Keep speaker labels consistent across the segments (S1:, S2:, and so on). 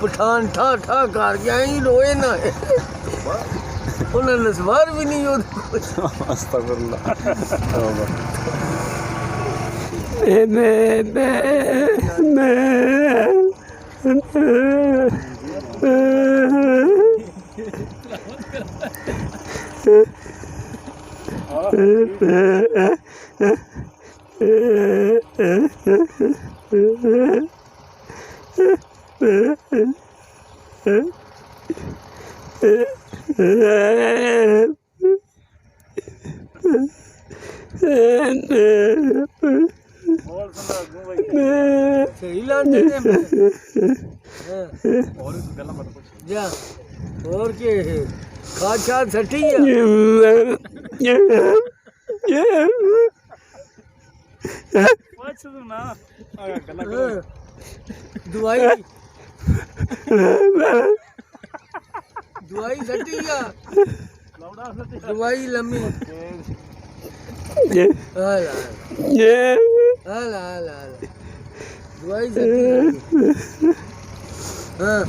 S1: पठान ठा ठा कर गया ही रोए ना उन्हें नस्वार भी नहीं होता
S2: अस्तगफुरुल्लाह
S1: और के खाद छाद सटी है दवाई दवाई सटी है दवाई लम्मी दवाई सटी हाँ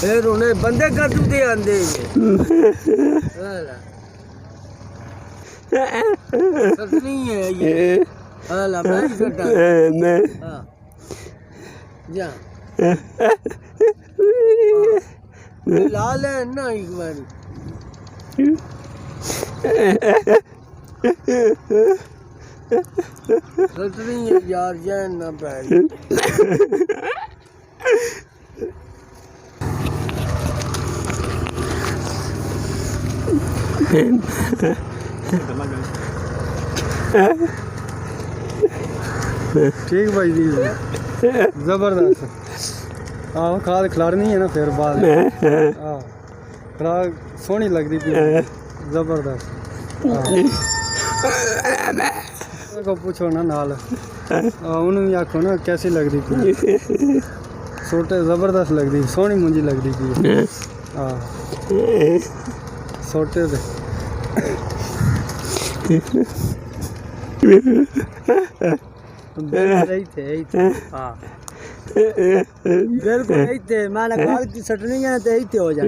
S1: फिर उन्हें बंदे कद दे आंदे सटनी है ये हाला मैं ही सटा हाँ जा लाल है ना एक बारी सटनी है यार जान ना पैर ठीक भाई जी जबरदस्त आहो खाद खिलानी है ना फिर बाद खुराक सोहनी लगती पी जबरदस्त को पूछो ना नाल उन्होंने भी आखो ना कैसी लगती पी छोटे जबरदस्त लगती सोहनी मुंजी लगती पी हाँ छोटे हाँ बिल्कुल मैंने खाद की सटनी है तो हो जाए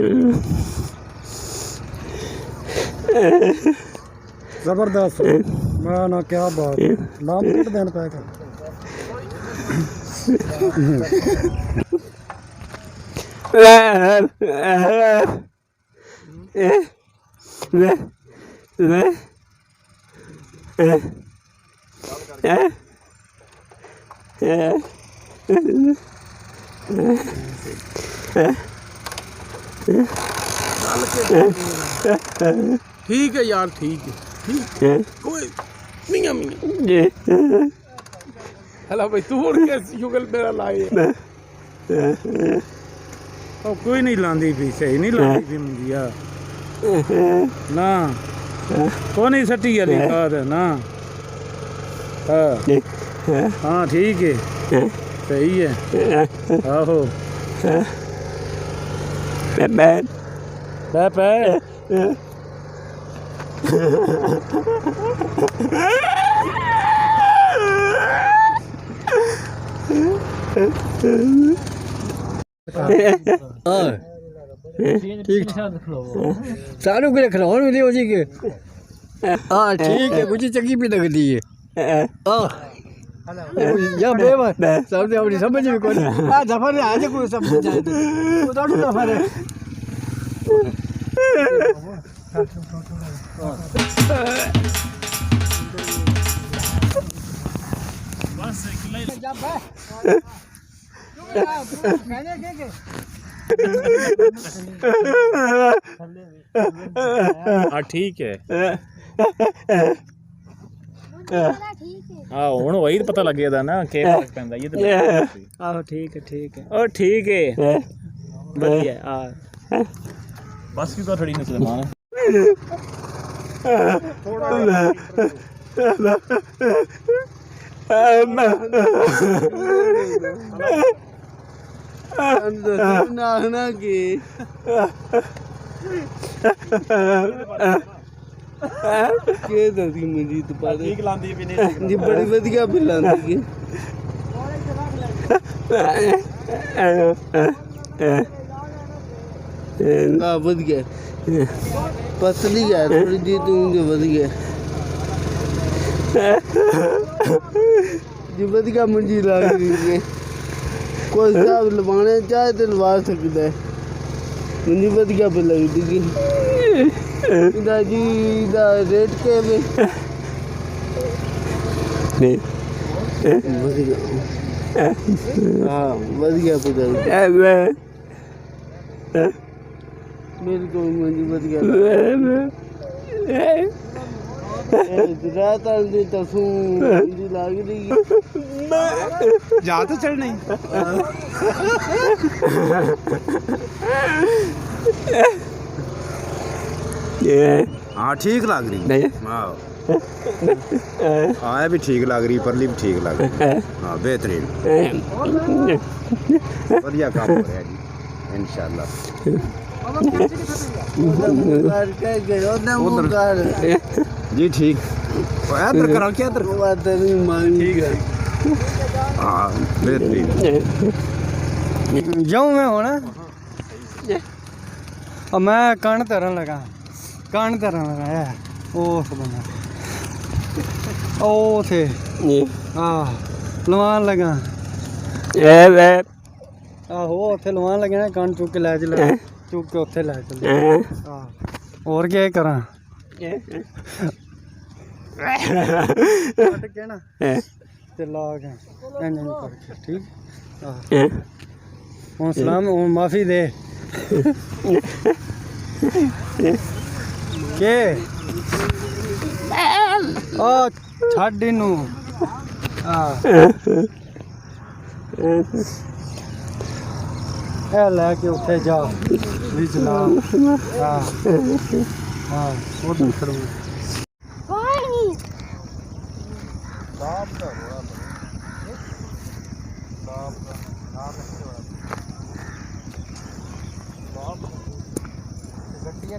S1: जबरदस्त मैं ना क्या बात नाम किट देना पाएगा ठीक है यार ठीक है कोई मियां हला भाई तू और कैसे युगल मेरा लाए कोई नहीं लांदी भी सही नहीं लांदी भी मुंजिया ना को नहीं सटी वाली खाद ना हाँ ठीक है सही है आहो ठीक सारू के खिलाओ मिले हो जी के हाँ ठीक है कुछ चंगी भी लगती है या बेवा सब से अपनी समझ में कोई आ जफर आज को सब जाए तो थोड़ा जफर है बस जब मैंने के ठीक है हाँ हूँ वही तो पता लग गया था ना क्या फर्क पैंदा ये तो आहो ठीक है ओ ठीक है बढ़िया बस की तो थोड़ी नस्ल मां ना की के दसी मुझी तो पा ठीक लांदी भी नहीं जी बड़ी वधिया भी लांदी की
S2: ਆ ਵਧ ਗਿਆ ਪਤਲੀ ਹੈ ਥੋੜੀ ਜੀ ਤੂੰ ਜੋ ਵਧ ਗਿਆ ਜੀ ਵਧ ਗਿਆ ਮੁੰਜੀ ਲੱਗ ਰਹੀ ਹੈ ਕੋਈ ਸਾਹਿਬ ਲਵਾਣੇ ਚਾਹੇ ਤੇ ਲਵਾ ਸਕਦਾ ਹੈ ਮੁੰਜੀ ਵਧ ਗਿਆ ਪਰ ਲੱਗਦੀ ਕਿ ਇਹਦਾ ਜੀ ਦਾ ਰੇਟ ਕੇ ਵੇ ਵਧ ਗਿਆ ਹਾਂ ਵਧ ਗਿਆ ਪਰ ਮੇਰੇ ਕੋਲ ਮੁੰਜੀ ਵਧ ਗਿਆ रात आदमी तसू मुझे लाग रही
S1: जा तो चल नहीं
S3: हाँ ठीक लग रही हाँ हाँ भी ठीक लग रही परली भी ठीक लग रही हाँ बेहतरीन बढ़िया काम हो रहा है जी इंशाल्लाह जी ठीक इधर करो क्या इधर ठीक है हाँ बेहतरीन
S1: जाऊँ मैं होना और मैं कण तरन लगा है ओ बंदा ओ थे हाँ लवान लगा आहो उत्थे लवान लगे ना कण चुक के लै चले चुक के उत्थे लै चले हाँ और क्या करा कट के ना ते ला के इंज करके ठीक हाँ हुन सलाम हुन माफी दे के ओ छाड़ी नू ए लैके उत्थे जा भी चला हाँ हाँ उधर करो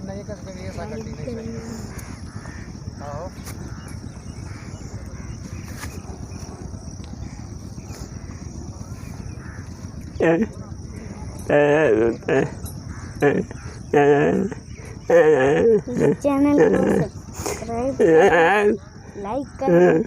S1: नहीं कर ऐसा गड्डी नहीं चाहिए आओ
S4: चैनल को सब्सक्राइब लाइक करें